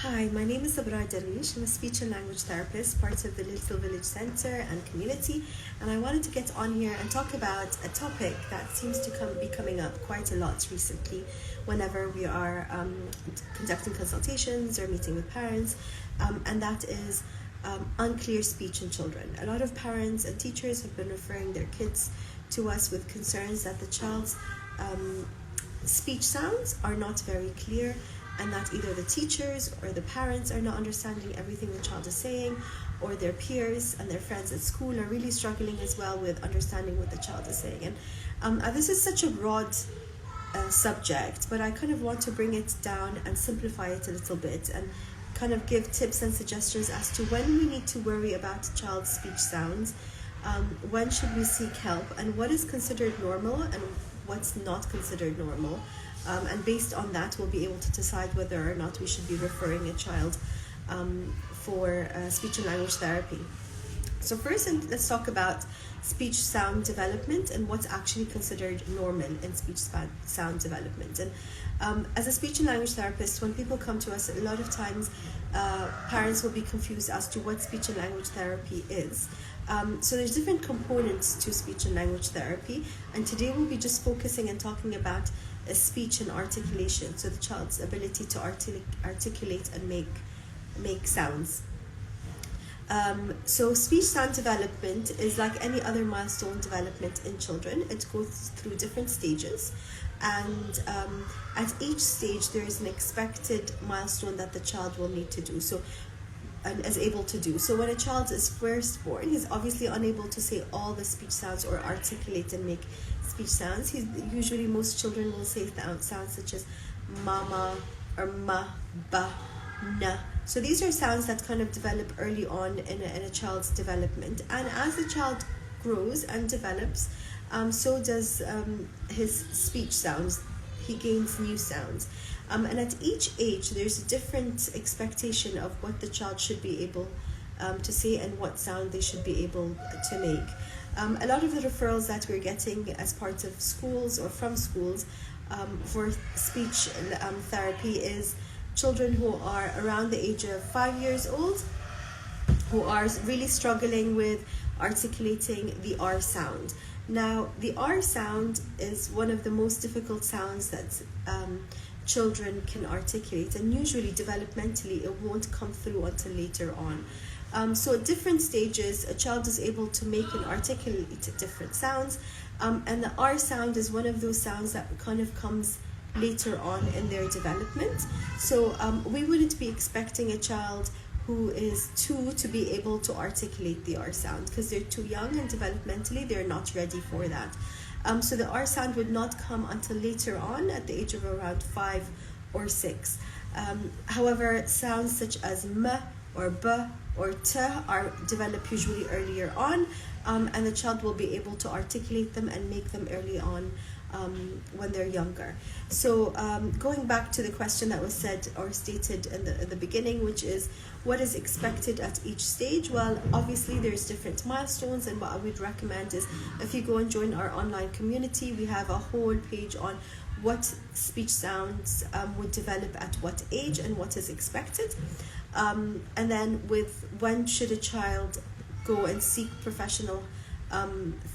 Hi, my name is Abrar Darwish. I'm a speech and language therapist, part of the Little Village Center and community, and I wanted to get on here and talk about a topic that seems to be coming up quite a lot recently whenever we are conducting consultations or meeting with parents, and that is unclear speech in children. A lot of parents and teachers have been referring their kids to us with concerns that the child's speech sounds are not very clear, and that either the teachers or the parents are not understanding everything the child is saying, or their peers and their friends at school are really struggling as well with understanding what the child is saying. And this is such a broad subject, but I kind of want to bring it down and simplify it a little bit and kind of give tips and suggestions as to when we need to worry about a child's speech sounds, when should we seek help, and what is considered normal and what's not considered normal. And based on that, we'll be able to decide whether or not we should be referring a child for speech and language therapy. So first, let's talk about speech sound development and what's actually considered normal in speech sound development. And as a speech and language therapist, when people come to us, a lot of times parents will be confused as to what speech and language therapy is. So there's different components to speech and language therapy, and today we'll be just focusing and talking about speech and articulation, so the child's ability to articulate and make sounds. So speech sound development is like any other milestone development in children. It goes through different stages, and at each stage there is an expected milestone that the child will need to do and is able to do. So when a child is first born, he's obviously unable to say all the speech sounds or articulate and make speech sounds. Usually most children will say sounds such as mama or ma, ba, na. So these are sounds that kind of develop early on in a child's development. And as the child grows and develops, so does his speech sounds. He gains new sounds. And at each age, there's a different expectation of what the child should be able to say and what sound they should be able to make. A lot of the referrals that we're getting as part of schools or from schools for speech therapy is children who are around the age of 5 years old, who are really struggling with articulating the R sound. Now, the R sound is one of the most difficult sounds that children can articulate, and usually developmentally it won't come through until later on. So at different stages, a child is able to make and articulate different sounds, and the R sound is one of those sounds that kind of comes later on in their development. So we wouldn't be expecting a child who is 2 to be able to articulate the R sound, because they're too young and developmentally they're not ready for that. So the R sound would not come until later on at the age of around 5 or 6. However, sounds such as m or b or t are developed usually earlier on, and the child will be able to articulate them and make them early on when they're younger. So going back to the question that was said or stated in the beginning, which is what is expected at each stage? Well, obviously there's different milestones, and what I would recommend is if you go and join our online community, we have a whole page on what speech sounds would develop at what age and what is expected. And then with when should a child go and seek professional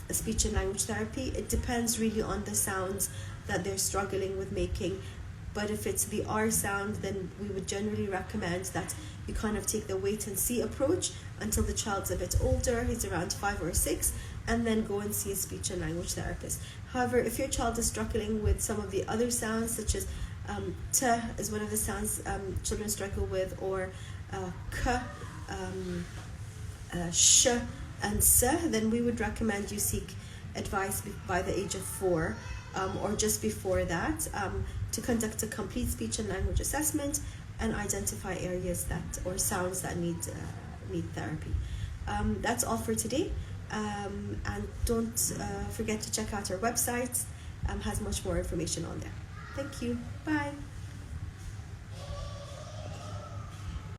speech and language therapy, it depends really on the sounds that they're struggling with making. But if it's the R sound, then we would generally recommend that you kind of take the wait and see approach until the child's a bit older, he's around 5 or 6, and then go and see a speech and language therapist. However, if your child is struggling with some of the other sounds, such as t is one of the sounds children struggle with, or k, sh, and s, then we would recommend you seek advice by the age of 4 or just before that to conduct a complete speech and language assessment and identify areas or sounds that need therapy. That's all for today, and don't forget to check out our website. Has much more information on there. Thank you. Bye.